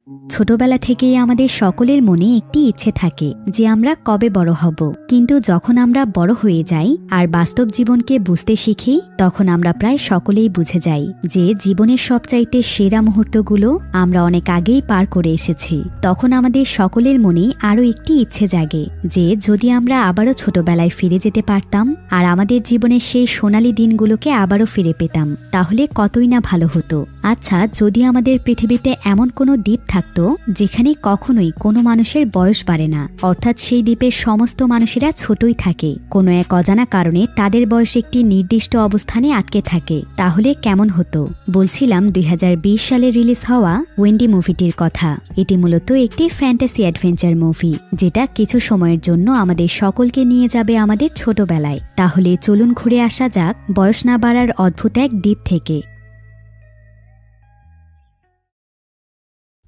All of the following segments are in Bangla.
ছোটবেলা থেকেই আমাদের সকলের মনে একটি ইচ্ছে থাকে যে আমরা কবে বড় হব, কিন্তু যখন আমরা বড় হয়ে যাই আর বাস্তব জীবনকে বুঝতে শিখি তখন আমরা প্রায় সকলেই বুঝে যাই যে জীবনের সবচাইতে সেরা মুহূর্তগুলো আমরা অনেক আগেই পার করে এসেছি। তখন আমাদের সকলের মনেই আরও একটি ইচ্ছে জাগে যে যদি আমরা আবারও ছোটবেলায় ফিরে যেতে পারতাম আর আমাদের জীবনের সেই সোনালী দিনগুলোকে আবারও ফিরে পেতাম তাহলে কতই না ভালো হতো। আচ্ছা, যদি আমাদের পৃথিবীতে এমন কোনো দ্বীপ থাকতো যেখানে কখনোই কোনো মানুষের বয়স বাড়ে না, অর্থাৎ সেই দ্বীপের সমস্ত মানুষেরা ছোটই থাকে, কোনো এক অজানা কারণে তাদের বয়স একটি নির্দিষ্ট অবস্থানে আটকে থাকে, তাহলে কেমন হতো? বলছিলাম 2020 সালে রিলিজ হওয়া ওয়েন্ডি মুভিটির কথা। এটি মূলত একটি ফ্যান্টাসি অ্যাডভেঞ্চার মুভি যেটা কিছু সময়ের জন্য আমাদের সকলকে নিয়ে যাবে আমাদের ছোটবেলায়। তাহলে চলুন ঘুরে আসা যাক বয়স না বাড়ার অদ্ভুত এক দ্বীপ থেকে।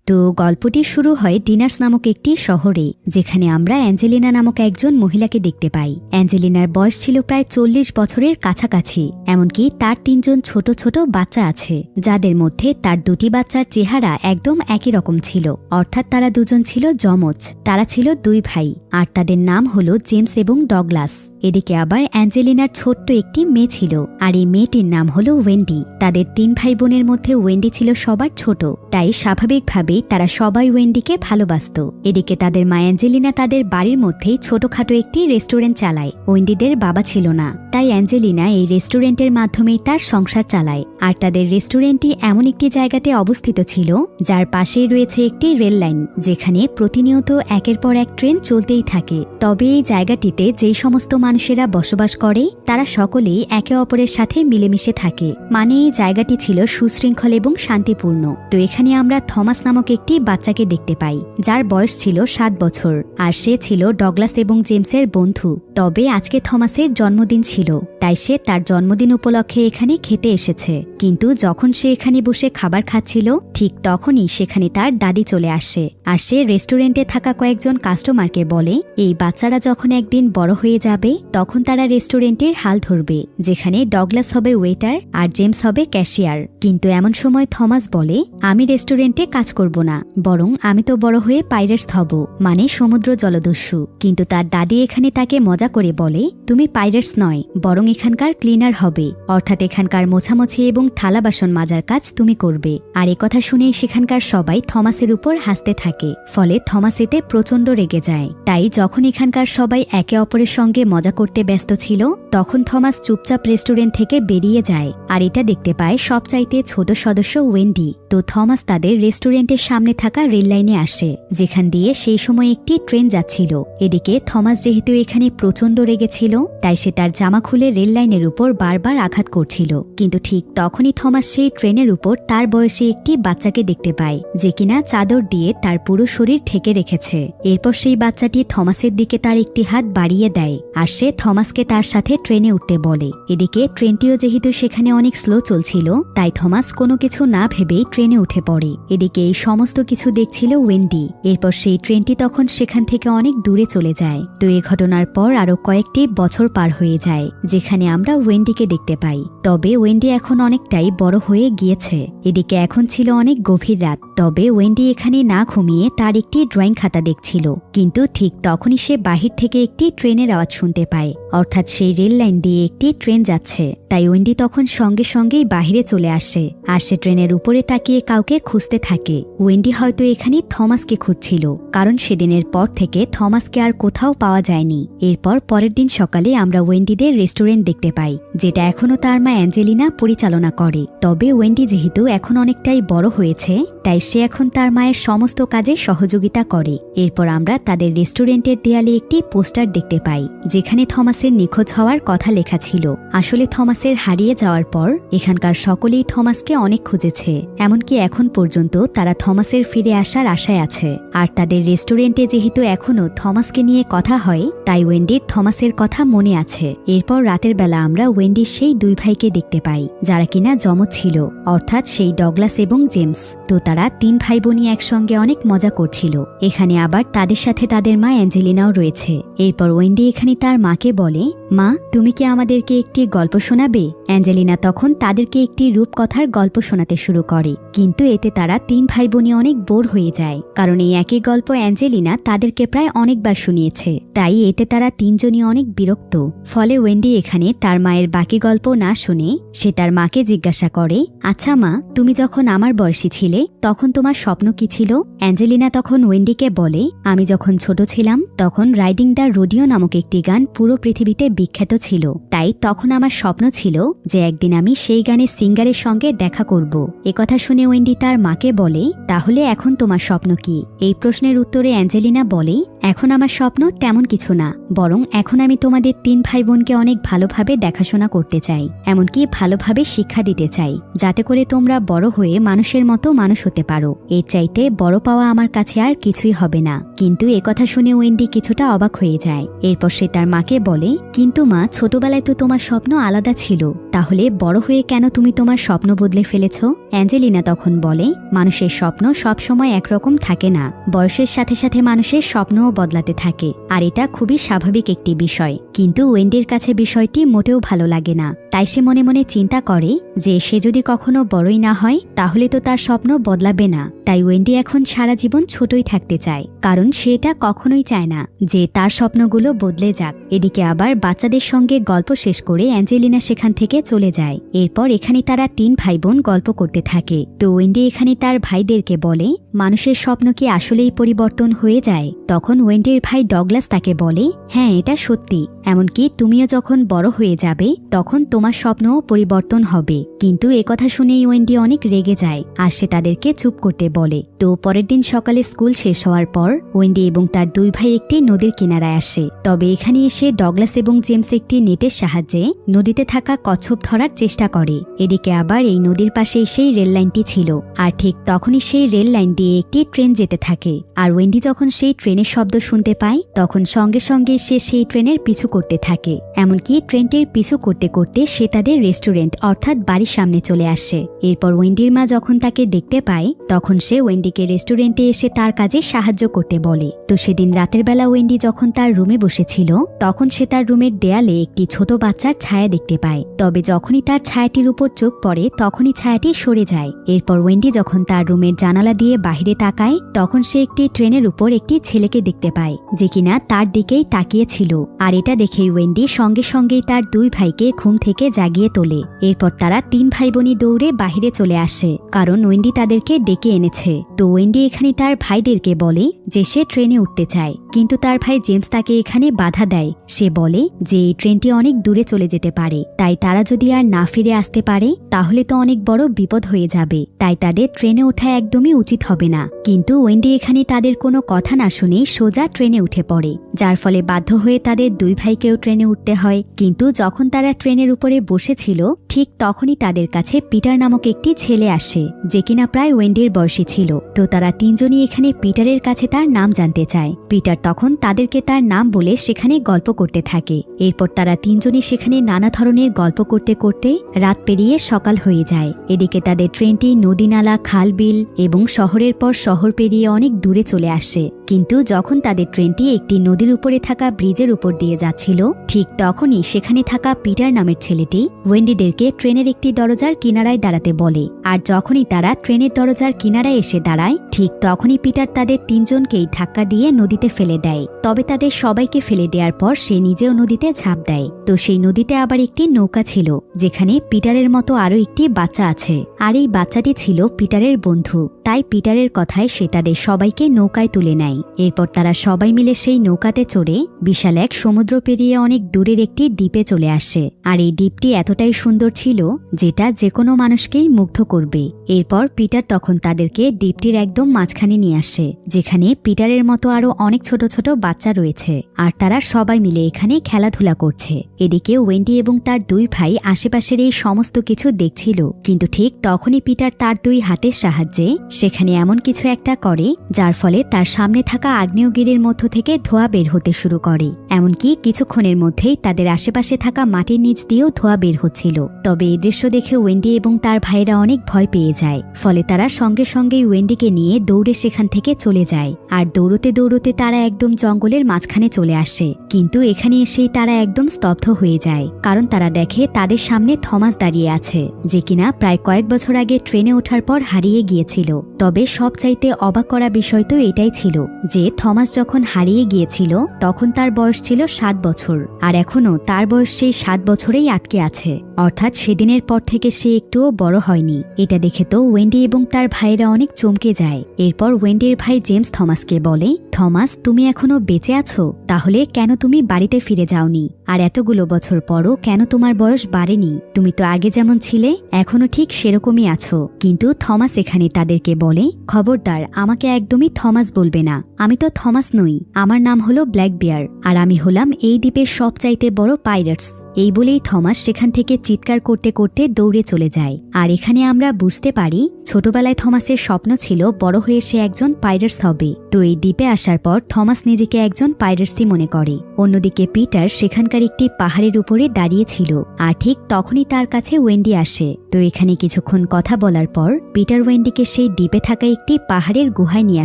তো গল্পটি শুরু হয় ডিনার্স নামক একটি শহরে, যেখানে আমরা অ্যাঞ্জেলিনা নামক একজন মহিলাকে দেখতে পাই। অ্যাঞ্জেলিনার বয়স ছিল প্রায় 40 বছরের কাছাকাছি, এমনকি তার 3 জন ছোট ছোট বাচ্চা আছে, যাদের মধ্যে তার 2টি বাচ্চার চেহারা একদম একই রকম ছিল, অর্থাৎ তারা দুজন ছিল যমজ। তারা ছিল 2 ভাই, আর তাদের নাম হলো জেমস এবং ডগলাস। এদিকে আবার অ্যাঞ্জেলিনার ছোট্ট একটি মেয়ে ছিল, আর এই মেয়েটির নাম হলো ওয়েন্ডি। তাদের 3 ভাই বোনের মধ্যে ওয়েন্ডি ছিল সবার ছোট, তাই স্বাভাবিকভাবে তারা সবাই ওয়েন্ডিকে ভালোবাসত। এদিকে তাদের মা অ্যাঞ্জেলিনা তাদের বাড়ির মধ্যেই ছোটখাটো একটি রেস্টুরেন্ট চালায়। ওয়েন্ডিদের বাবা ছিল না, তাই অ্যাঞ্জেলিনা এই রেস্টুরেন্টের মাধ্যমেই তার সংসার চালায়। আর তাদের রেস্টুরেন্টটি এমন একটি জায়গাতে অবস্থিত ছিল যার পাশেই রয়েছে একটি রেল লাইন, যেখানে প্রতিনিয়ত একের পর এক ট্রেন চলতেই থাকে। তবে এই জায়গাটিতে যেই সমস্ত মানুষেরা বসবাস করে তারা সকলেই একে অপরের সাথে মিলেমিশে থাকে, মানে এই জায়গাটি ছিল সুশৃঙ্খল এবং শান্তিপূর্ণ। তো এখানে আমরা থমাস নামক একটি বাচ্চাকে দেখতে পাই, যার বয়স ছিল 7 বছর, আর সে ছিল ডগলাস এবং জেমসের বন্ধু। তবে আজকে থমাসের জন্মদিন ছিল, তাই সে তার জন্মদিন উপলক্ষে এখানে খেতে এসেছে। কিন্তু যখন সে এখানে বসে খাবার খাচ্ছিল ঠিক তখনই সেখানে তার দাদি চলে আসে, আর সে রেস্টুরেন্টে থাকা কয়েকজন কাস্টমারকে বলে এই বাচ্চারা যখন একদিন বড় হয়ে যাবে তখন তারা রেস্টুরেন্টের হাল ধরবে, যেখানে ডগলাস হবে ওয়েটার আর জেমস হবে ক্যাশিয়ার। কিন্তু এমন সময় থমাস বলে আমি রেস্টুরেন্টে কাজ করব না, বরং আমি তো বড় হয়ে পাইরেটস হব, মানে সমুদ্র জলদস্যু। কিন্তু তার দাদি এখানে তাকে মজা করে বলে তুমি পাইরেটস নয়, বরং এখানকার ক্লিনার হবে, অর্থাৎ এখানকার মোছামুছি এবং থালা বাসন মাজার কাজ তুমি করবে। আর কথা শুনেই সেখানকার সবাই থমাসের উপর হাসতে থাকে, ফলে থমাস এতে প্রচন্ড রেগে যায়। তাই যখন এখানকার সবাই একে অপরের সঙ্গে মজা করতে ব্যস্ত ছিল তখন থমাস চুপচাপ রেস্টুরেন্ট থেকে বেরিয়ে যায়, আর এটা দেখতে পায় সবচাইতে ছোট সদস্য ওয়েন্ডি। তো থমাস তাদের রেস্টুরেন্টের সামনে থাকা রেল লাইনে আসে, যেখান দিয়ে সেই সময় একটি ট্রেন যাচ্ছিল। এদিকে থমাস যেহেতু এখানে প্রচন্ড রেগেছিল তাই সে তার জামা খুলে রেল লাইনের উপর বারবার আঘাত করছিল। কিন্তু ঠিক তখনই থমাস সেই ট্রেনের উপর তার বয়সী একটি বাচ্চাকে দেখতে পায়, যে কিনা চাদর দিয়ে তার পুরো শরীর ঢেকে রেখেছে। এরপর সেই বাচ্চাটি থমাসের দিকে তার একটি হাত বাড়িয়ে দেয়, আর সে থমাসকে তার সাথে ট্রেনে উঠতে বলে। এদিকে ট্রেনটিও যেহেতু সেখানে অনেক স্লো চলছিল তাই থমাস কোনো কিছু না ভেবেই ট্রেনে উঠে পড়ে। এদিকে এই সমস্ত কিছু দেখছিল ওয়েন্ডি। এরপর সেই ট্রেনটি তখন সেখান থেকে অনেক দূরে চলে যায়। তো এই ঘটনার পর আরো কয়েকটি বছর পার হয়ে যায়, যেখানে আমরা ওয়েন্ডিকে দেখতে পাই। তবে ওয়েন্ডি এখন অনেকটাই বড় হয়ে গিয়েছে। এদিকে এখন ছিল অনেক গভীর রাত, তবে ওয়েন্ডি এখানে না ঘুমিয়ে তার একটি ড্রয়িং খাতা দেখছিল। কিন্তু ঠিক তখনই সে বাহির থেকে একটি ট্রেনের আওয়াজ শুনতে পায়, অর্থাৎ সেই রেল লাইন দিয়ে একটি ট্রেন যাচ্ছে। তাই ওয়েন্ডি তখন সঙ্গে সঙ্গেই বাহিরে চলে আসে, আর সে ট্রেনের উপরে তাকিয়ে কাউকে খুঁজতে থাকে। ওয়েন্ডি হয়তো এখানে থমাসকে খুঁজছিল, কারণ সেদিনের পর থেকে থমাসকে আর কোথাও পাওয়া যায়নি। এরপর পরের দিন সকালে আমরা ওয়েন্ডিদের রেস্টুরেন্ট দেখতে পাই, যেটা এখনো তার মা অ্যাঞ্জেলিনা পরিচালনা করে। তবে ওয়েন্ডি যেহেতু এখন অনেকটাই বড় হয়েছে তাই সে এখন তার মায়ের সমস্ত কাজে সহযোগিতা করে। এরপর আমরা তাদের রেস্টুরেন্টের দেয়ালে একটি পোস্টার দেখতে পাই, যেখানে থমাসের নিখোঁজ হওয়ার কথা লেখা ছিল। আসলে থমাসের হারিয়ে যাওয়ার পর এখানকার সকলেই থমাসকে অনেক খুঁজেছে, এমনকি এখন পর্যন্ত তারা থমাসের ফিরে আসার আশায় আছে। আর তাদের রেস্টুরেন্টে যেহেতু এখনো থমাসকে নিয়ে কথা হয় তাই ওয়েন্ডির থমাসের কথা মনে আছে। এরপর রাতের বেলা আমরা ওয়েন্ডির সেই 2 ভাইকে দেখতে পাই, যারা কিনা যমজ ছিল, অর্থাৎ সেই ডগলাস এবং জেমস। তো তারা তারা 3 ভাই বোনই একসঙ্গে অনেক মজা করছিল। এখানে আবার তাদের সাথে তাদের মা অ্যাঞ্জেলিনাও রয়েছে। এরপর ওয়েন্ডি এখানে তার মাকে বলে, মা তুমি কি আমাদেরকে একটি গল্প শোনাবে? অ্যাঞ্জেলিনা তখন তাদেরকে একটি রূপকথার গল্প শোনাতে শুরু করে, কিন্তু এতে তারা 3 ভাই বোনই অনেক বোর হয়ে যায়, কারণ এই একই গল্প অ্যাঞ্জেলিনা তাদেরকে প্রায় অনেকবার শুনিয়েছে। তাই এতে তারা 3 জনই অনেক বিরক্ত। ফলে ওয়েন্ডি এখানে তার মায়ের বাকি গল্প না শুনে সে তার মাকে জিজ্ঞাসা করে, আচ্ছা মা, তুমি যখন আমার বয়সী ছিলে তখন তোমার স্বপ্ন কি ছিল? অ্যাঞ্জেলিনা তখন ওয়েন্ডিকে বলে, আমি যখন ছোট ছিলাম তখন রাইডিং দ্য রোডিও নামক একটি গান পুরো পৃথিবীতে বিখ্যাত ছিল। তাই তখন আমার স্বপ্ন ছিল যে একদিন আমি সেই গানের সিঙ্গারের সঙ্গে দেখা করব। একথা শুনে ওয়েন্ডি তার মাকে বলে, তাহলে এখন তোমার স্বপ্ন কি? এই প্রশ্নের উত্তরে অ্যাঞ্জেলিনা বলে, এখন আমার স্বপ্ন তেমন কিছু না, বরং এখন আমি তোমাদের 3 ভাই বোনকে অনেক ভালোভাবে দেখাশোনা করতে চাই, এমনকি ভালোভাবে শিক্ষা দিতে চাই, যাতে করে তোমরা বড় হয়ে মানুষের মতো মানুষ হতে পারো। এর চাইতে বড় পাওয়া আমার কাছে আর কিছুই হবে না। কিন্তু একথা শুনে ওয়েন্ডি কিছুটা অবাক হয়ে যায়। এরপর সে তার মাকে বলে, কিন্তু মা, ছোটবেলায় তো তোমার স্বপ্ন আলাদা ছিল, তাহলে বড় হয়ে কেন তুমি তোমার স্বপ্ন বদলে ফেলেছ? অ্যাঞ্জেলিনা তখন বলে, মানুষের স্বপ্ন সবসময় একরকম থাকে না, বয়সের সাথে সাথে মানুষের স্বপ্নও বদলাতে থাকে, আর এটা খুবই স্বাভাবিক একটি বিষয়। কিন্তু ওয়েন্ডির কাছে বিষয়টি মোটেও ভালো লাগে না। তাই সে মনে মনে চিন্তা করে যে সে যদি কখনো বড়ই না হয় তাহলে তো তার স্বপ্ন বদলাবে না। তাই ওয়েন্ডি এখন সারা জীবন ছোটই থাকতে চায়, কারণ সে এটা কখনোই চায় না যে তার স্বপ্নগুলো বদলে যাক। এদিকে আবার বাচ্চাদের সঙ্গে গল্প শেষ করে অ্যাঞ্জেলিনা সেখান থেকে চলে যায়। এরপর এখানে তারা 3 ভাই বোন গল্প করতে থাকে। তো ওয়েন্ডি এখানে তার ভাইদেরকে বলে, মানুষের স্বপ্ন কি আসলেই পরিবর্তন হয়ে যায়? তখন ওয়েন্ডির ভাই ডগলাস তাকে বলে, হ্যাঁ, এটা সত্যি, এমনকি তুমিও যখন বড় হয়ে যাবে তখন তোমার স্বপ্নও পরিবর্তন হবে। কিন্তু একথা শুনেই ওয়েন্ডি অনেক রেগে যায় আর সে তাদেরকে চুপ করতে বলে। তো পরের দিন সকালে স্কুল শেষ হওয়ার পর ওয়েন্ডি এবং তার 2 ভাই একটি নদীর কিনারায় আসে। তবে এখানে এসে ডগলাস এবং জেমস একটি নেটের সাহায্যে নদীতে থাকা কচ্ছপ ধরার চেষ্টা করে। এদিকে আবার এই নদীর পাশেই সেই রেল লাইনটি ছিল, আর ঠিক তখনই সেই রেল লাইন দিয়ে একটি ট্রেন যেতে থাকে। আর ওয়েন্ডি যখন সেই ট্রেনের শব্দ শুনতে পায় তখন সঙ্গে সঙ্গে সে সেই ট্রেনের পিছু করতে থাকে। এমনকি ট্রেনটির পিছু করতে করতে সে তাদের রেস্টুরেন্ট অর্থাৎ বাড়ির সামনে চলে আসে। এরপর ওয়েন্ডির মা যখন তাকে দেখতে পায় তখন সে ওয়েন্ডিকে রেস্টুরেন্টে এসে তার কাজে সাহায্য করতে বলে। তো সেদিন রাতের বেলা ওয়েন্ডি যখন তার রুমে বসেছিল তখন সে তার রুমের দেয়ালে একটি ছোট বাচ্চার ছায়া দেখতে পায়। তবে যখনই তার ছায়াটির উপর চোখ পড়ে তখনই ছায়াটি সরে যায়। এরপর ওয়েন্ডি যখন তার রুমের জানালা দিয়ে বাহিরে তাকায় তখন সে একটি ট্রেনের উপর একটি ছেলেকে দেখতে পায় যে কিনা তার দিকেই তাকিয়েছিল। আর এটা দেখেই ওয়েন্ডি সঙ্গে সঙ্গেই তার 2 ভাইকে ঘুম থেকে জাগিয়ে তোলে। এরপর তারা 3 ভাই বোনই দৌড়ে বাহিরে চলে আসে, কারণ ওয়েন্ডি তাদেরকে ডেকে এনেছে। তো ওয়েন্ডি এখানে তার ভাইদেরকে বলে যে সে ট্রেনে উঠতে চায়, কিন্তু তার ভাই জেমস তাকে এখানে বাধা দেয়। সে বলে যে এই ট্রেনটি অনেক দূরে চলে যেতে পারে, তাই তারা যদি আর না ফিরে আসতে পারে তাহলে তো অনেক বড় বিপদ হয়ে যাবে, তাই তাদের ট্রেনে ওঠা একদমই উচিত হবে না। কিন্তু ওয়েন্ডি এখানে তাদের কোনো কথা না শুনেই সোজা ট্রেনে উঠে পড়ে, যার ফলে বাধ্য হয়ে তাদের 2 ভাইকেও ট্রেনে উঠতে হয়। কিন্তু যখন তারা ট্রেনের উপরে বসেছিল ঠিক তখনই তাদের কাছে পিটার নামক একটি ছেলে আসে যে কিনা প্রায় ওয়েন্ডির বয়সী ছিল। তো তারা 3 জনই এখানে পিটারের কাছে তার নাম জানতে চায়। পিটার তখন তাদেরকে তার নাম বলে সেখানে গল্প করতে থাকে। এরপর তারা 3 জনই সেখানে নানা ধরনের গল্প করতে করতে রাত পেরিয়ে সকাল হয়ে যায়। এদিকে তাদের ট্রেনটি নদী, নালা, খাল, বিল এবং শহরের পর শহর পেরিয়ে অনেক দূরে চলে আসে। কিন্তু যখন তাদের ট্রেনটি একটি নদীর উপরে থাকা ব্রিজের উপর দিয়ে যাচ্ছিল ঠিক তখনই সেখানে থাকা পিটার নামের ছেলেটি ওয়েন্ডিদেরকে ট্রেনের একটি দরজার কিনারায় দাঁড়াতে বলে। আর যখনই তারা ট্রেনের দরজার কিনারায় এসে দাঁড়ায় ঠিক তখনই পিটার তাদের 3 জনকেই ধাক্কা দিয়ে নদীতে ফেলে দেয়। তবে তাদের সবাইকে ফেলে দেওয়ার পর সে নিজেও নদীতে ঝাঁপ দেয়। তো সেই নদীতে আবার একটি নৌকা ছিল যেখানে পিটারের মতো আরো একটি বাচ্চা আছে, আর এই বাচ্চাটি ছিল পিটারের বন্ধু। তাই পিটারের কথায় সে তাদের সবাইকে নৌকায় তুলে নেয়। এরপর তারা সবাই মিলে সেই নৌকাতে চড়ে বিশাল এক সমুদ্র পেরিয়ে অনেক দূরের একটি দ্বীপে চলে আসে। আর এই দ্বীপটি এতটাই সুন্দর ছিল যেটা যে কোনো মানুষকেই মুগ্ধ করবে। এরপর পিটার তখন তাদেরকে দ্বীপটির একদম মাঝখানে নিয়ে আসে যেখানে পিটারের মতো আরো অনেক ছোট ছোট বাচ্চা রয়েছে, আর তারা সবাই মিলে এখানে খেলাধুলা করছে। এদিকে ওয়েন্ডি এবং তার দুই ভাই আশেপাশের এই সমস্ত কিছু দেখছিল, কিন্তু ঠিক তখনই পিটার তার দুই হাতের সাহায্যে সেখানে এমন কিছু একটা করে যার ফলে তার সামনে থাকা আগ্নেয়গিরির মধ্য থেকে ধোঁয়া বের হতে শুরু করে। এমনকি কিছুক্ষণের মধ্যেই তাদের আশেপাশে থাকা মাটির নিচ দিয়েও ধোঁয়া বের হচ্ছিল। তবে এই দৃশ্য দেখে ওয়েন্ডি এবং তার ভাইরা অনেক ভয় পেয়ে যায়। ফলে তারা সঙ্গে সঙ্গেই ওয়েন্ডিকে নিয়ে দৌড়ে সেখান থেকে চলে যায়। আর দৌড়তে দৌড়তে তারা একদম জঙ্গলের মাঝখানে চলে আসে। কিন্তু এখানে এসেই তারা একদম স্তব্ধ হয়ে যায়, কারণ তারা দেখে তাদের সামনে থমাস দাঁড়িয়ে আছে, যে কিনা প্রায় কয়েক বছর আগে ট্রেনে ওঠার পর হারিয়ে গিয়েছিল। তবে সবচাইতে অবাক করা বিষয় তো এটাই ছিল যে থমাস যখন হারিয়ে গিয়েছিল তখন তার বয়স ছিল 7 বছর, আর এখনও তার বয়স সেই 7 বছরেই আটকে আছে। অর্থাৎ সেদিনের পর থেকে সে একটুও বড় হয়নি। এটা দেখে তো ওয়েন্ডি এবং তার ভাইরা অনেক চমকে যায়। এরপর ওয়েন্ডির ভাই জেমস থমাসকে বলে, থমাস, তুমি এখনো বেঁচে আছো? তাহলে কেন তুমি বাড়িতে ফিরে যাওনি? আর এতগুলো বছর পরও কেন তোমার বয়স বাড়েনি? তুমি তো আগে যেমন ছিলে এখনো ঠিক সেরকমই আছো। কিন্তু থমাস এখানে তাদেরকে বলে, খবরদার, আমাকে একদমই থমাস বলবে না। আমি তো থমাস নই, আমার নাম হলো ব্ল্যাক বিয়ার, আর আমি হলাম এই দ্বীপের সবচাইতে বড় পাইরেটস। এই বলেই থমাস সেখান থেকে চিৎকার করতে করতে দৌড়ে চলে যায়। আর এখানে আমরা বুঝতে পারি ছোটবেলায় থমাসের স্বপ্ন ছিল বড় হয়ে সে একজন পাইরেটস হবে। তো এই দ্বীপে আসার পর থমাস নিজেকে একজন পাইরেটসই মনে করে। অন্যদিকে পিটার সেখানকার একটি পাহাড়ের উপরে দাঁড়িয়েছিল, আর ঠিক তখনই তার কাছে ওয়েন্ডি আসে। তো এখানে কিছুক্ষণ কথা বলার পর পিটার ওয়েন্ডিকে সেই দ্বীপে থাকা একটি পাহাড়ের গুহায় নিয়ে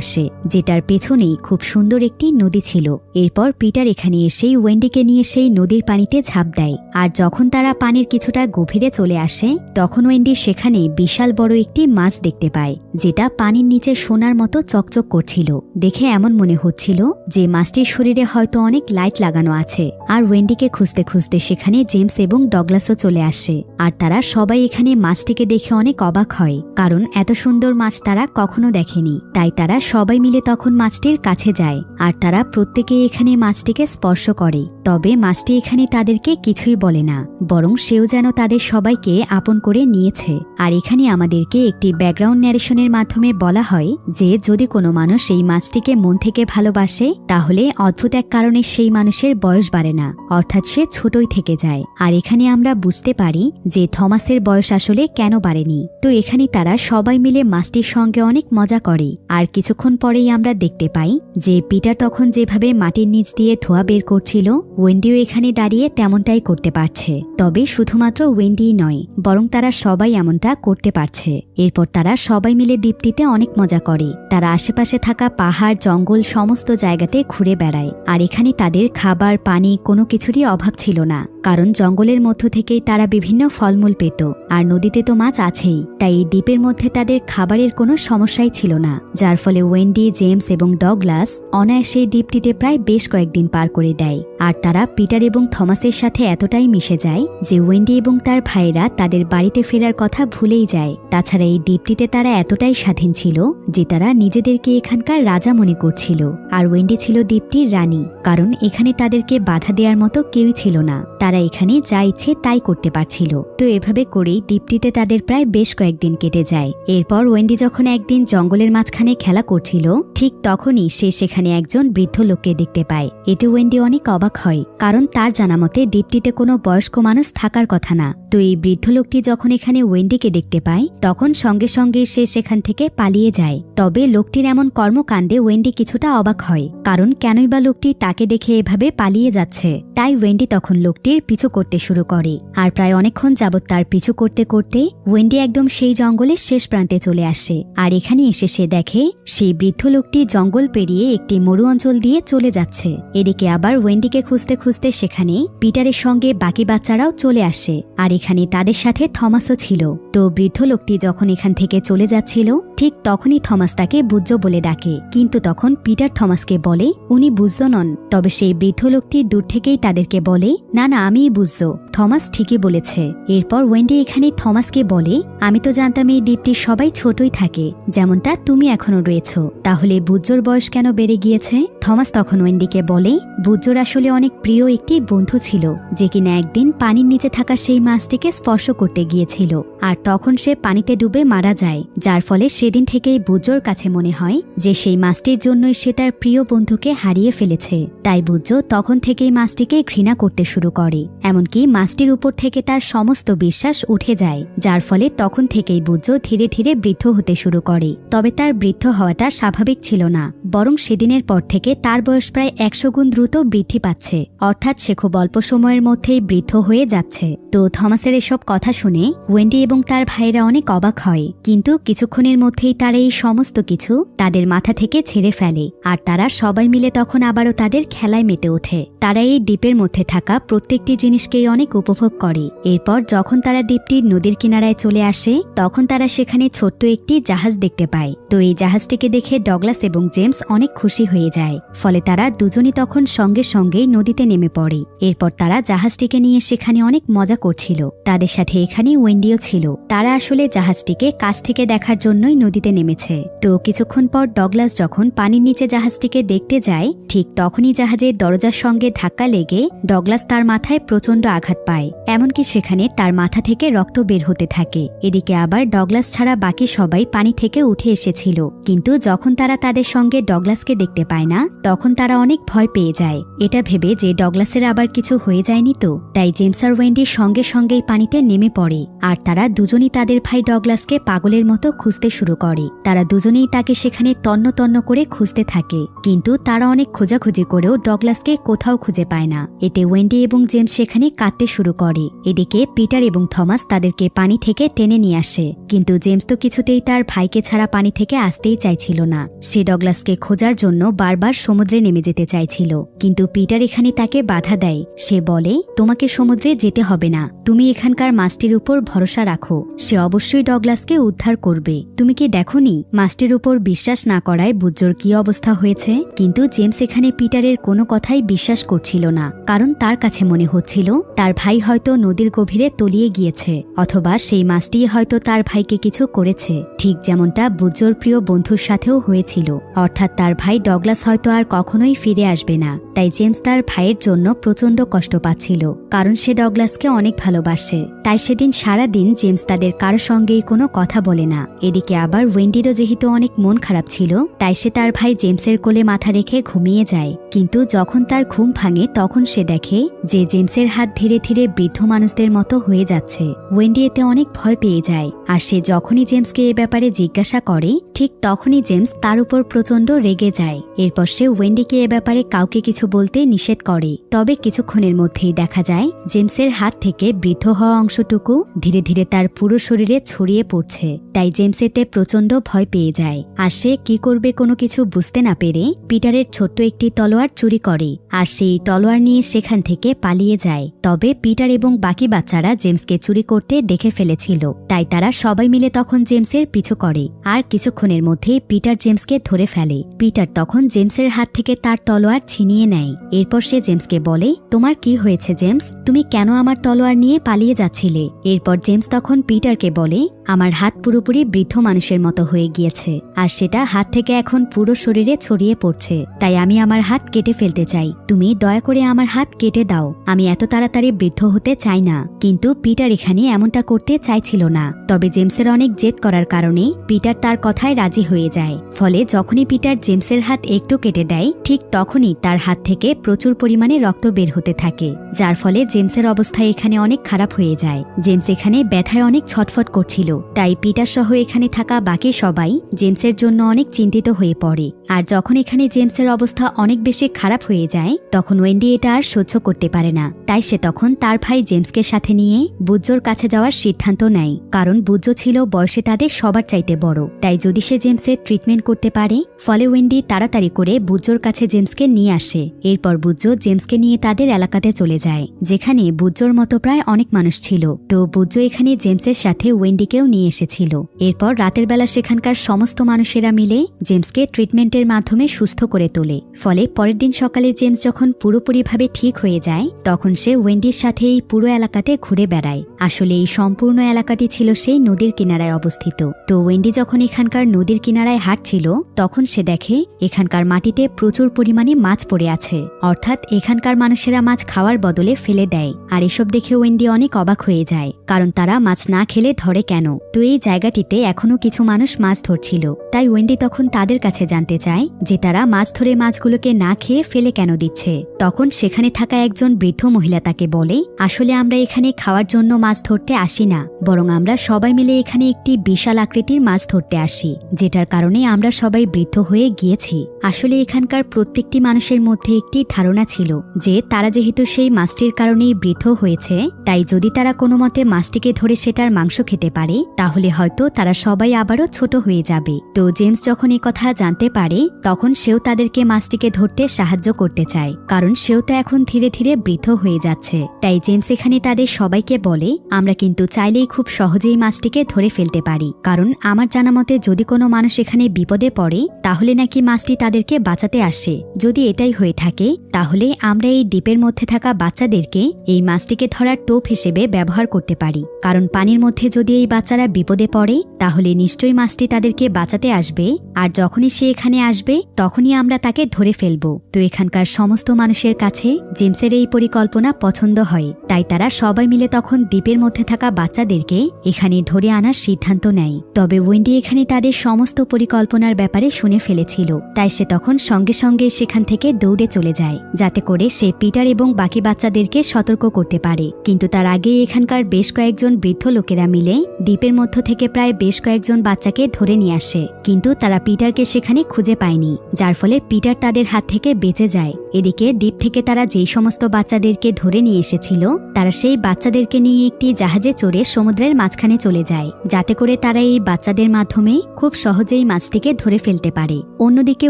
আসে, যেটার পেছনেই খুব সুন্দর একটি নদী ছিল। এরপর পিটার এখানে এসেই ওয়েন্ডিকে নিয়ে সেই নদীর পানিতে ঝাঁপ দেয়। আর যখন তারা পানির কিছুটা গভীরে চলে আসে তখন ওয়েন্ডি সেখানে বিশাল বড় একটি মাছ দেখতে পায়, যেটা পানির নিচে সোনার মতো চকচক করছিল। দেখে এমন মনে হচ্ছিল যে মাছটির শরীরে হয়তো অনেক লাইট লাগানো আছে। আর ওয়েন্ডিকে খুঁজতে খুঁজতে সেখানে জেমস এবং ডগলাসও চলে আসে। আর তারা সবাই এখানে মাছটিকে দেখে অনেক অবাক হয়, কারণ এত সুন্দর মাছ তারা কখনো দেখেনি। তাই তারা সবাই মিলে তখন মাছটির কাছে যায়, আর তারা প্রত্যেকে এখানে মাছটিকে স্পর্শ করে। তবে মাছটি এখানে তাদেরকে কিছুই বলে না, বরং সেও যেন তাদের সবাইকে আপন করে নিয়েছে। আর এখানে আমাদেরকে একটি ব্যাকগ্রাউন্ড ন্যারেশনের মাধ্যমে বলা হয় যে যদি কোনো মানুষ এই মাছটিকে মন থেকে ভালোবাসে তাহলে অদ্ভুত এক কারণে সেই মানুষের বয়স বাড়ে না, অর্থাৎ সে ছোটই থেকে যায়। আর এখানে আমরা বুঝতে পারি যে থমাসের বয়স আসলে কেন বাড়েনি। তো এখানে তারা সবাই মিলে মাছটির সঙ্গে অনেক মজা করে। আর কিছুক্ষণ পরেই আমরা দেখতে পাই যে পিটার তখন যেভাবে মাটির নিচ দিয়ে ধোঁয়া বের করছিল ওয়েন্ডিও এখানে দাঁড়িয়ে তেমনটাই করতে পারছে। তবে শুধুমাত্র ওয়েন্ডিই নয়, বরং তারা সবাই এমনটা করতে পারছে। এরপর তারা সবাই মিলে দ্বীপটিতে অনেক মজা করে। তারা আশেপাশে থাকা পাহাড়, জঙ্গল সমস্ত জায়গাতে ঘুরে বেড়ায়। আর এখানে তাদের খাবার, পানি কোনো কিছুরই অভাব ছিল না, কারণ জঙ্গলের মধ্য থেকেই তারা বিভিন্ন ফলমূল পেত। আর নদীতে তো মাছ আছেই, তাই এই দ্বীপের মধ্যে তাদের খাবারের কোনো সমস্যাই ছিল না। যার ফলে ওয়েন্ডি, জেমস এবং ডগলাস অনায়াসে এই দ্বীপটিতে প্রায় বেশ কয়েকদিন পার করে দেয়। আর তারা পিটার এবং থমাসের সাথে এতটাই মিশে যায় যে ওয়েন্ডি এবং তার ভাইয়েরা তাদের বাড়িতে ফেরার কথা ভুলেই যায়। তাছাড়া এই দ্বীপটিতে তারা এতটাই স্বাধীন ছিল যে তারা নিজেদেরকে এখানকার রাজা মনে করছিল। আর ওয়েন্ডি ছিল দ্বীপটির রানী, কারণ এখানে তাদেরকে বাধা দেওয়ার মতো কেউই ছিল না। তারা এখানে যা ইচ্ছে তাই করতে পারছিল। তো এভাবে করেই দ্বীপটিতে তাদের প্রায় বেশ কয়েকদিন কেটে যায়। এরপর ওয়েন্ডি যখন একদিন জঙ্গলের মাঝখানে খেলা করছিল ঠিক তখনই সে সেখানে একজন বৃদ্ধ লোককে দেখতে পায়। এতে ওয়েন্ডি অনেক অবাক হয়, কারণ তার জানা মতে দ্বীপটিতে কোনো বয়স্ক মানুষ থাকার কথা না। তো এই বৃদ্ধ লোকটি যখন এখানে ওয়েন্ডিকে দেখতে পায় তখন সঙ্গে সঙ্গে সে সেখান থেকে পালিয়ে যায়। তবে লোকটির এমন কর্মকাণ্ডে ওয়েন্ডি কিছুটা অবাক হয়, কারণ কেনই বা লোকটি তাকে দেখে এভাবে পালিয়ে যাচ্ছে। তাই ওয়েন্ডি তখন লোকটির পিছু করতে শুরু করে। আর প্রায় অনেকক্ষণ যাবৎ তার পিছু করতে করতে ওয়েন্ডি একদম সেই জঙ্গলের শেষ প্রান্তে চলে আসে। আর এখানে এসে সে দেখে সেই বৃদ্ধ লোকটি জঙ্গল পেরিয়ে একটি মরু অঞ্চল দিয়ে চলে যাচ্ছে। এদিকে আবার ওয়েন্ডিকে খুঁজতে খুঁজতে সেখানে পিটারের সঙ্গে বাকি বাচ্চারাও চলে আসে। আর এখানে তাদের সাথে থমাসও ছিল। তো বৃদ্ধ লোকটি যখন এখান থেকে চলে যাচ্ছিল ঠিক তখনই থমাস তাকে বুঝ্জো বলে ডাকে, কিন্তু তখন পিটার থমাসকে বলে উনি বুঝ্জো নন। তবে সেই বৃদ্ধ লোকটি দূর থেকেই তাদেরকে বলে না না, আমিই বুঝ্জো, থমাস ঠিকই বলেছে। এরপর ওয়েন্ডি এখানে থমাসকে বলে আমি তো জানতাম এই দ্বীপটি সবাই ছোটই থাকে, যেমনটা তুমি এখনো রয়েছ, তাহলে বুঝ্জোর বয়স কেন বেড়ে গিয়েছে? থমাস তখন ওয়েন্ডিকে বলে বুজ্জোর আসলে অনেক প্রিয় একটি বন্ধু ছিল, যে কিনা একদিন পানির নিচে থাকা সেই মাছটিকে স্পর্শ করতে গিয়েছিল, আর তখন সে পানিতে ডুবে মারা যায়। যার ফলে সেদিন থেকেই বুজ্জোর কাছে মনে হয় যে সেই মাছটির জন্যই সে তার প্রিয় বন্ধুকে হারিয়ে ফেলেছে। তাই বুজ্জো তখন থেকেই মাছটিকে ঘৃণা করতে শুরু করে, এমনকি মাছটির উপর থেকে তার সমস্ত বিশ্বাস উঠে যায়। যার ফলে তখন থেকেই বুজ্জো ধীরে ধীরে বৃদ্ধ হতে শুরু করে। তবে তার বৃদ্ধ হওয়াটা স্বাভাবিক ছিল না, বরং সেদিনের পর থেকে তার বয়স প্রায় 100 গুণ দ্রুত বৃদ্ধি পাচ্ছে, অর্থাৎ সে খুব অল্প সময়ের মধ্যেই বৃদ্ধ হয়ে যাচ্ছে। তো থমাসের এসব কথা শুনে ওয়েন্ডি এবং তার ভাইরা অনেক অবাক হয়, কিন্তু কিছুক্ষণের মধ্যেই তারা এই সমস্ত কিছু তাদের মাথা থেকে ছেড়ে ফেলে, আর তারা সবাই মিলে তখন আবারও তাদের খেলায় মেতে ওঠে। তারা এই দ্বীপের মধ্যে থাকা প্রত্যেকটি জিনিসকেই অনেক উপভোগ করে। এরপর যখন তারা দ্বীপটির নদীর কিনারায় চলে আসে, তখন তারা সেখানে ছোট্ট একটি জাহাজ দেখতে পায়। তো এই জাহাজটিকে দেখে ডগলাস এবং জেমস অনেক খুশি হয়ে যায়, ফলে তারা দুজনই তখন সঙ্গে সঙ্গেই নদীতে নেমে পড়ে। এরপর তারা জাহাজটিকে নিয়ে সেখানে অনেক মজা করছিল। তাদের সাথে এখানে ওয়েন্ডিও ছিল। তারা আসলে জাহাজটিকে কাছ থেকে দেখার জন্যই নদীতে নেমেছে। তো কিছুক্ষণ পর ডগলাস যখন পানির নিচে জাহাজটিকে দেখতে যায়, ঠিক তখনই জাহাজের দরজার সঙ্গে ধাক্কা লেগে ডগলাস তার মাথায় প্রচণ্ড আঘাত পায়, এমনকি সেখানে তার মাথা থেকে রক্ত বের হতে থাকে। এদিকে আবার ডগলাস ছাড়া বাকি সবাই পানি থেকে উঠে এসেছিল, কিন্তু যখন তারা তাদের সঙ্গে ডগলাসকে দেখতে পায় না, তখন তারা অনেক ভয় পেয়ে যায়, এটা ভেবে যে ডগলাসের আবার কিছু হয়ে যায়নি তো। তাই জেমস আর ওয়েন্ডির সঙ্গে সঙ্গেই পানিতে নেমে পড়ে, আর তারা দুজনই তাদের ভাই ডগলাসকে পাগলের মতো খুঁজতে শুরু করে। তারা দুজনেই তাকে সেখানে তন্ন তন্ন করে খুঁজতে থাকে, কিন্তু তারা অনেক খোঁজাখুঁজি করেও ডগলাসকে কোথাও খুঁজে পায় না। এতে ওয়েন্ডি এবং জেমস সেখানে কাঁদতে শুরু করে। এদিকে পিটার এবং থমাস তাদেরকে পানি থেকে টেনে নিয়ে আসে, কিন্তু জেমস তো কিছুতেই তার ভাইকে ছাড়া পানি থেকে আসতেই চাইছিল না। সে ডগলাসকে খোঁজার জন্য বারবার সমুদ্রে নেমে যেতে চাইছিল, কিন্তু পিটার এখানে তাকে বাধা দেয়। সে বলে, তোমাকে সমুদ্রে যেতে হবে না, তুমি এখানকার মাছটির উপর ভরসা রাখো, সে অবশ্যই ডগলাসকে উদ্ধার করবে। তুমি কি দেখোনি মাছটির উপর বিশ্বাস না করায় বুজ্জোর কি অবস্থা হয়েছে? কিন্তু জেমস এখানে পিটারের কোনো কথাই বিশ্বাস করছিল না, কারণ তার কাছে মনে হচ্ছিল তার ভাই হয়তো নদীর গভীরে তলিয়ে গিয়েছে, অথবা সেই মাছটি হয়তো তার ভাইকে কিছু করেছে, ঠিক যেমনটা বুজ্জোর প্রিয় বন্ধুর সাথেও হয়েছিল। অর্থাৎ তার ভাই ডগলাস হয়তো আর কখনোই ফিরে আসবে না। তাই জেমস তার ভাইয়ের জন্য প্রচণ্ড কষ্ট পাচ্ছিল, কারণ সে ডগলাসকে অনেক ভালোবাসে। তাই সেদিন সারা দিন জেমস তাদের কারো সঙ্গেই কোনো কথা বলে না। এদিকে আবার ওয়েন্ডিরও যেহেতু অনেক মন খারাপ ছিল, তাই সে তার ভাই জেমসের কোলে মাথা রেখে ঘুমিয়ে যায়। কিন্তু যখন তার ঘুম ভাঙে, তখন সে দেখে যে জেমসের হাত ধীরে ধীরে বৃদ্ধ মানুষদের মতো হয়ে যাচ্ছে। ওয়েন্ডি এতে অনেক ভয় পেয়ে যায়, আর সে যখনই জেমসকে এ ব্যাপারে জিজ্ঞাসা করে, ঠিক তখনই জেমস তার উপর প্রচণ্ড রেগে যায়। এরপর সে ওয়েন্ডিকে এ ব্যাপারে কাউকে কিছু বলতে নিষেধ করে। তবে কিছুক্ষণের মধ্যেই দেখা যায় জেমসের হাত থেকে বৃদ্ধ হওয়া অংশটুকু ধীরে ধীরে তার পুরো শরীরে ছড়িয়ে পড়ছে। তাই জেমস এতে প্রচণ্ড ভয় পেয়ে যায়, আর সে কি করবে কোনো কিছু বুঝতে না পেরে পিটারের ছোট্ট একটি তলোয়ার চুরি করে, আর সেই তলোয়ার নিয়ে সেখান থেকে পালিয়ে যায়। তবে পিটার এবং বাকি বাচ্চারা জেমসকে চুরি করতে দেখে ফেলেছিল, তাই তারা সবাই মিলে তখন জেমসের পিছু করে, আর কিছুক্ষণের মধ্যেই পিটার জেমসকে ধরে ফেলে। পিটার তখন জেমসের হাত থেকে তার তলোয়ার ছিনিয়ে নেয়। এরপর সে জেমসকে বলে, তোমার কি হয়েছে জেমস? তুমি কেন আমার তলোয়ার নিয়ে পালিয়ে যাচ্ছিলে? এরপর জেমস তখন পিটারকে বলে, আমার হাত পুরোপুরি বৃদ্ধ মানুষের মতো হয়ে গিয়েছে, আর সেটা হাত থেকে এখন পুরো শরীরে ছড়িয়ে পড়ছে, তাই আমি আমার হাত কেটে ফেলতে চাই। তুমি দয়া করে আমার হাত কেটে দাও, আমি এত তাড়াতাড়ি বৃদ্ধ হতে চাই না। কিন্তু পিটার এখানে এমনটা করতে চাইছিল না। তবে জেমসের অনেক জেদ করার কারণে পিটার তার কথায় রাজি হয়ে যায়। ফলে যখনই পিটার জেমসের হাত একটু কেটে দেয়, ঠিক তখনই তার হাত থেকে প্রচুর পরিমাণে রক্ত বের হতে থাকে, যার ফলে জেমসের অবস্থা এখানে অনেক খারাপ হয়ে যায়। জেমস এখানে ব্যথায় অনেক ছটফট করছিল, তাই পিটার সহ এখানে থাকা বাকি সবাই জেমসের জন্য অনেক চিন্তিত হয়ে পড়ে। আর যখন এখানে জেমসের অবস্থা অনেক বেশি খারাপ হয়ে যায়, তখন ওয়েন্ডি এটা আর সহ্য করতে পারে না। তাই সে তখন তার ভাই জেমসকে সাথে নিয়ে বুজ্জোর কাছে যাওয়ার সিদ্ধান্ত নেয়, কারণ বুজ্জো ছিল বয়সে তাদের সবার চাইতে বড়। তাই যদি সে জেমসের ট্রিটমেন্ট করতে পারে, ফলে ওয়েন্ডি তাড়াতাড়ি করে বুজ্জোর কাছে জেমসকে নিয়ে আসে। এরপর বুজ্জো জেমসকে নিয়ে তাদের এলাকাতে চলে যায়, যেখানে বুজ্জোর মতো প্রায় অনেক মানুষ ছিল। তো বুজ্জো এখানে জেমসের সাথে ওয়েন্ডিকেও নিয়ে এসেছিল। এরপর রাতের বেলা সেখানকার সমস্ত মানুষেরা মিলে জেমসকে ট্রিটমেন্টের মাধ্যমে সুস্থ করে তোলে। ফলে পরের দিন সকালে জেমস যখন পুরোপুরিভাবে ঠিক হয়ে যায়, তখন সে ওয়েন্ডির সাথে এই পুরো এলাকাতে ঘুরে বেড়ায়, আসলে এই সম্পূর্ণ এলাকাটি ছিল সেই নদীর কিনারায় অবস্থিত। তো ওয়েন্ডি যখন এখানকার নদীর কিনারায় হাঁটছিল তখন সে দেখে এখানকার মাটিতে প্রচুর পরিমাণে মাছ পড়ে আছে, অর্থাৎ এখানকার মানুষেরা মাছ খাওয়ার বদলে ফেলে দেয়। আর এসব দেখে ওয়েন্ডি অনেক অবাক হয়ে যায়, কারণ তারা মাছ না খেলে ধরে কেন। তো এই জায়গাটিতে এখনো কিছু মানুষ মাছ ধরছিল, তাই ওয়েন্ডি তখন তাদের কাছে জানতে চায় যে তারা মাছ ধরে মাছগুলোকে না খেয়ে ফেলে কেন দিচ্ছে। তখন সেখানে থাকা একজন বৃদ্ধ মহিলা তাকে বলে, আসলে আমরা এখানে খাওয়ার জন্য মাছ ধরতে আসি না, বরং আমরা সবাই মিলে এখানে একটি বিশাল আকৃতির মাছ ধরতে আসি, যেটার কারণে আমরা সবাই বৃদ্ধ হয়ে গিয়েছি। আসলে এখানকার প্রত্যেকটি মানুষের মধ্যে একটি ধারণা ছিল যে তারা যেহেতু সেই মাছটির কারণেই বৃদ্ধ হয়েছে, তাই যদি তারা কোনো মতে মাছটিকে ধরে সেটার মাংস খেতে পারে তাহলে হয়তো তারা সবাই আবারও ছোট হয়ে যাবে। তো জেমস যখন এই কথা জানতে পারে তখন সেও তাদেরকে মাছটিকে ধরতে সাহায্য করতে চায়, কারণ সেও তো এখন ধীরে ধীরে বৃদ্ধ হয়ে যাচ্ছে। তাই জেমস এখানে তাদের সবাইকে বলে, আমরা কিন্তু চাইলেই খুব সহজেই মাছটিকে ধরে ফেলতে পারি, কারণ আমার জানা মতে যদি কোনো মানুষ এখানে বিপদে পড়ে তাহলে নাকি মাছটি তাদেরকে বাঁচাতে আসে। যদি এটাই হয়ে থাকে তাহলে আমরা এই দ্বীপের মধ্যে থাকা বাচ্চাদেরকে এই মাছটিকে ধরার টোপ হিসেবে ব্যবহার করতে পারি, কারণ পানির মধ্যে যদি এই বাচ্চারা বিপদে পড়ে তাহলে নিশ্চয়ই মাছটি তাদেরকে বাঁচাতে আসবে, আর যখনই সে এখানে আসবে তখনই আমরা তাকে ধরে ফেলব। তো এখানকার সমস্ত মানুষের কাছে জেমসের এই পরিকল্পনা পছন্দ হয়, তাই তারা সবাই মিলে তখন দ্বীপের মধ্যে থাকা বাচ্চাদেরকে এখানে ধরে আনার সিদ্ধান্ত নেয়। তবে ওয়েন্ডি এখানে তাদের সমস্ত পরিকল্পনার ব্যাপারে শুনে ফেলেছিল, তাই সে তখন সঙ্গে সঙ্গে সেখান থেকে দৌড়ে চলে যায়, যাতে করে সে পিটার এবং বাকি বাচ্চাদেরকে সতর্ক করতে পারে। কিন্তু তার আগে এখানকার বেশ কয়েকজন বৃদ্ধ লোকেরা মিলে দ্বীপের মধ্য থেকে প্রায় বেশ কয়েকজন বাচ্চাকে ধরে নিয়ে আসে, কিন্তু তারা পিটারকে সেখানে খুঁজে পায়নি, যার ফলে পিটার তাদের হাত থেকে বেঁচে যায়। এদিকে দ্বীপ থেকে তারা যেই সমস্ত বাচ্চাদেরকে ধরে নিয়ে এসেছিল তারা সেই বাচ্চাদেরকে নিয়ে একটি জাহাজে চড়ে সমুদ্রের মাঝখানে চলে যায়, যাতে করে তারা এই বাচ্চাদের মাধ্যমে খুব সহজেই মাছটিকে ধরে ফেলতে পারে। অন্যদিকে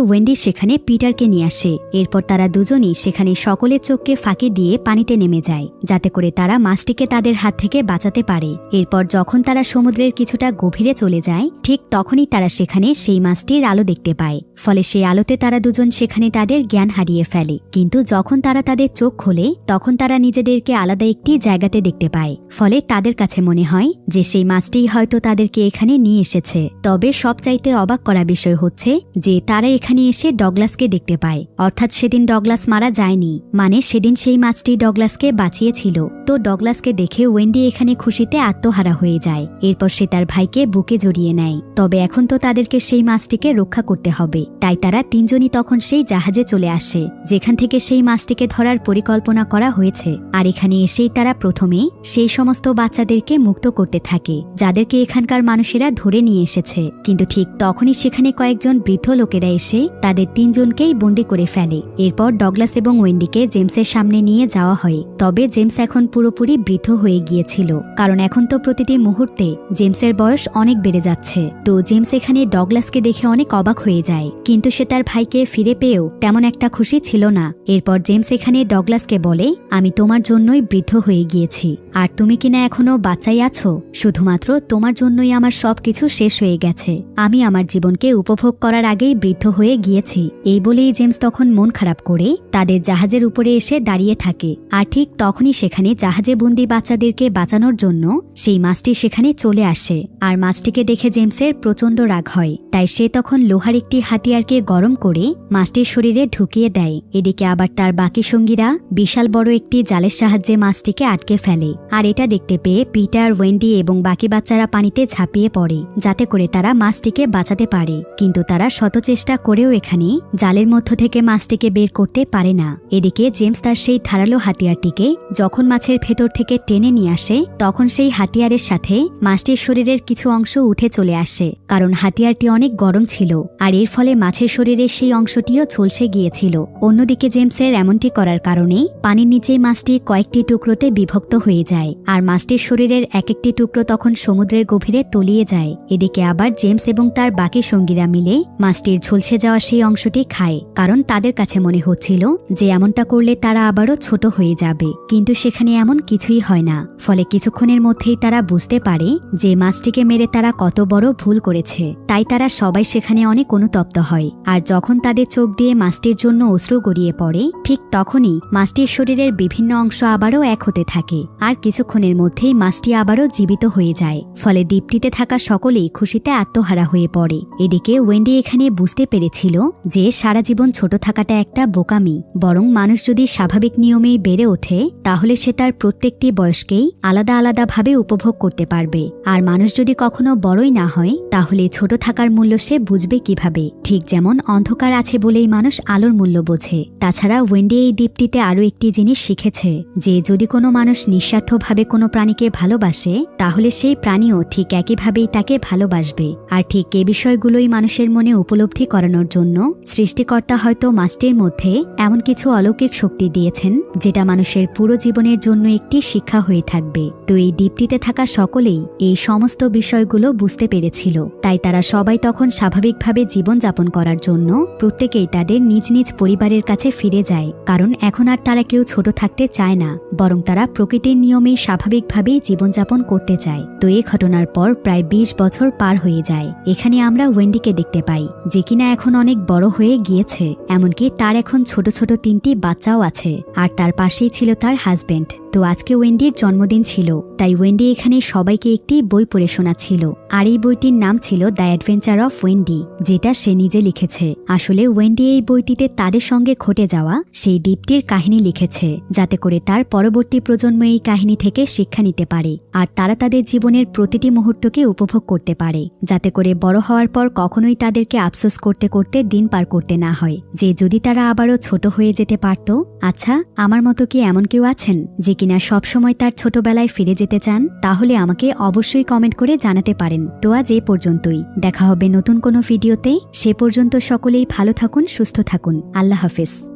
ওয়েন্ডি সেখানে পিটারকে নিয়ে আসে। এরপর তারা দুজনই সেখানে সকলের চোখকে ফাঁকি দিয়ে পানিতে নেমে যায়, যাতে করে তারা মাছটিকে তাদের হাত থেকে বাঁচাতে পারে। এরপর যখন তারা সমুদ্রের কিছুটা গভীরে চলে যায় ঠিক তখনই তারা সেখানে সেই মাছটির আলো দেখতে পায়, ফলে সেই আলোতে তারা দুজন সেখানে তাদের জ্ঞান হারিয়ে ফেলে। কিন্তু যখন তারা তাদের চোখ খোলে তখন তারা নিজেদেরকে আলাদা একটি জায়গাতে দেখতে পায়, ফলে তাদের কাছে মনে হয় যে সেই মাছটিই হয়তো তাদেরকে এখানে নিয়ে এসেছে। তবে সবচাইতে অবাক করা বিষয় হচ্ছে যে তারা এখানে এসে ডগলাসকে দেখতে পায়, অর্থাৎ সেদিন ডগলাস মারা যায়নি, মানে সেদিন সেই মাছটি ডগলাসকে বাঁচিয়েছিল। তো ডগলাসকে দেখে ওয়েন্ডি এখানে খুশিতে আত্মহারা হয়ে যায়। এরপর সে তার ভাইকে বুকে জড়িয়ে নেয়। তবে এখন তো তাদেরকে সেই মাছটিকে রক্ষা করতে হবে, তাই তারা তিনজনই তখন সেই জাহাজে চলে আসে যেখান থেকে সেই মাছটিকে ধরার পরিকল্পনা করা হয়েছে। আর এখানে এসেই তারা প্রথমে সেই সমস্ত বাচ্চাদেরকে মুক্ত করতে থাকে যাদেরকে এখানকার মানুষেরা ধরে নিয়ে এসেছে। কিন্তু ঠিক তখনই সেখানে কয়েকজন বৃদ্ধ লোকেরা এসে তাদের তিনজনকেই বন্দী করে ফেলে। এরপর ডগলাস এবং ওয়েন্ডিকে জেমসের সামনে নিয়ে যাওয়া হয়। তবে জেমস এখন পুরোপুরি বৃদ্ধ হয়ে গিয়েছিল, কারণ এখন তো প্রতিটি মুহূর্তে জেমসের বয়স অনেক বেড়ে যাচ্ছে। তো জেমস এখানে ডগলাসকে দেখে অনেক অবাক হয়ে যায়, কিন্তু সে তার ভাইকে ফিরে পেয়েও তেমন একটা খুশি ছিল না। এরপর জেমস এখানে ডগলাসকে বলে, আমি তোমার জন্যই বৃদ্ধ হয়ে গিয়েছি, আর তুমি কিনা এখনো বাচ্চাই আছো, শুধুমাত্র তোমার জন্যই আমার সবকিছু শেষ হয়ে গেছে। আমি আমার জীবনকে উপভোগ করার আগেই বৃদ্ধ হয়ে গিয়েছি। এই বলেই জেমস তখন মন খারাপ করে তাদের জাহাজের উপরে এসে দাঁড়িয়ে থাকে। আর ঠিক তখনই সেখানে জাহাজে বন্দি বাচ্চাদেরকে বাঁচানোর জন্য সেই মাছটি সেখানে চলে আসে। আর মাছটিকে দেখে জেমসের প্রচণ্ড রাগ হয়, তাই সে তখন লোহার একটি হাতিয়ারকে গরম করে মাছটির শরীরে ঢুকিয়ে দেয়। এদিকে আবার তার বাকি সঙ্গীরা বিশাল বড় একটি জালের সাহায্যে মাছটিকে আটকে ফেলে। আর এটা দেখতে পেয়ে পিটার, ওয়েন্ডি এবং বাকি বাচ্চারা পানিতে ঝাঁপিয়ে পড়ে যাতে করে তারা মাছটিকে বাঁচাতে পারে। কিন্তু তারা শত চেষ্টা করেও এখানে জালের মধ্য থেকে মাছটিকে বের করতে পারে না। এদিকে জেমস তার সেই ধারালো হাতিয়ারটিকে যখন মাছের ভেতর থেকে টেনে নিয়ে আসে তখন সেই হাতিয়ারের সাথে মাছটির শরীরের কিছু অংশ উঠে চলে আসে, কারণ হাতিয়ারটি অনেক গরম ছিল আর এর ফলে মাছের শরীরের সেই অংশটিও ঝলসে গিয়েছিল। অন্যদিকে জেমসের এমনটি করার কারণে পানির নিচেই মাছটি কয়েকটি টুকরোতে বিভক্ত হয়ে যায় আর মাছটির শরীরের এক একটি টুকরো তখন সমুদ্রের গভীরে তলিয়ে যায়। এদিকে আবার জেমস এবং তার বাকি সঙ্গীরা মিলে মাছটির ঝলসে যাওয়া সেই অংশটি খায়, কারণ তাদের কাছে মনে হচ্ছিল যে এমনটা করলে তারা আবারও ছোট হয়ে যাবে। কিন্তু সেখানে এমন কিছুই হয় না, ফলে কিছুক্ষণের মধ্যেই তারা বুঝতে পারে যে মাছটিকে মেরে তারা কত বড় ভুল করেছে। তাই তারা সবাই সেখানে অনেক অনুতপ্ত হয়। আর যখন তাদের চোখ দিয়ে মাছটির জন্য অশ্রু গড়িয়ে ছড়িয়ে পড়ে ঠিক তখনই মাছটির শরীরের বিভিন্ন অংশ আবারও এক হতে থাকে আর কিছুক্ষণের মধ্যেই মাছটি আবারও জীবিত হয়ে যায়। ফলে দ্বীপটিতে থাকা সকলেই খুশিতে আত্মহারা হয়ে পড়ে। এদিকে ওয়েন্ডি এখানে বুঝতে পেরেছিল যে সারা জীবন ছোট থাকাটা একটা বোকামি, বরং মানুষ যদি স্বাভাবিক নিয়মেই বেড়ে ওঠে তাহলে সে তার প্রত্যেকটি বয়সকেই আলাদা আলাদাভাবে উপভোগ করতে পারবে। আর মানুষ যদি কখনো বড়ই না হয় তাহলে ছোট থাকার মূল্য সে বুঝবে কিভাবে? ঠিক যেমন অন্ধকার আছে বলেই মানুষ আলোর মূল্য বোঝে। তাছাড়া ওয়েন্ডি এই দ্বীপটিতে আরও একটি জিনিস শিখেছে যে যদি কোনো মানুষ নিঃস্বার্থভাবে কোনো প্রাণীকে ভালোবাসে তাহলে সেই প্রাণীও ঠিক একইভাবেই তাকে ভালোবাসবে। আর ঠিক এ বিষয়গুলোই মানুষের মনে উপলব্ধি করানোর জন্য সৃষ্টিকর্তা হয়তো মাছটির মধ্যে এমন কিছু অলৌকিক শক্তি দিয়েছেন যেটা মানুষের পুরো জীবনের জন্য একটি শিক্ষা হয়ে থাকবে। তো এই দ্বীপটিতে থাকা সকলেই এই সমস্ত বিষয়গুলো বুঝতে পেরেছিল, তাই তারা সবাই তখন স্বাভাবিকভাবে জীবনযাপন করার জন্য প্রত্যেকেই তাদের নিজ নিজ পরিবারের কাছে ফিরে যায়। কারণ এখন আর তারা কেউ ছোট থাকতে চায় না, বরং তারা প্রকৃতির নিয়মেই স্বাভাবিকভাবেই জীবনযাপন করতে চায়। তো এই ঘটনার পর প্রায় ২০ বছর পার হয়ে যায়। এখানে আমরা ওয়েন্ডিকে দেখতে পাই যে কিনা এখন অনেক বড় হয়ে গিয়েছে, এমনকি তার এখন ছোট ছোট ৩টি বাচ্চাও আছে, আর তার পাশেই ছিল তার হাজবেন্ড। তো আজকে ওয়েন্ডির জন্মদিন ছিল, তাই ওয়েন্ডি এখানে সবাইকে একটি বই পড়ে শোনাচ্ছিল। আর এই বইটির নাম ছিল দ্য অ্যাডভেঞ্চার অফ ওয়েন্ডি, যেটা সে নিজে লিখেছে। আসলে ওয়েন্ডি এই বইটিতে তাদের সঙ্গে ঘটে যাওয়া সেই দ্বীপটির কাহিনী লিখেছে, যাতে করে তার পরবর্তী প্রজন্ম এই কাহিনী থেকে শিক্ষা নিতে পারে আর তারা তাদের জীবনের প্রতিটি মুহূর্তকে উপভোগ করতে পারে, যাতে করে বড় হওয়ার পর কখনোই তাদেরকে আফসোস করতে করতে দিন পার করতে না হয় যে যদি তারা আবারও ছোট হয়ে যেতে পারত। আচ্ছা, আমার মতো কি এমন কেউ আছেন যে কিনা সবসময় তার ছোটবেলায় ফিরে যেতে চান? তাহলে আমাকে অবশ্যই কমেন্ট করে জানাতে পারেন। তো আজ এ পর্যন্তই, দেখা হবে নতুন কোনো ভিডিওতে। সে পর্যন্ত সকলেই ভালো থাকুন, সুস্থ থাকুন। আল্লাহ হাফেজ।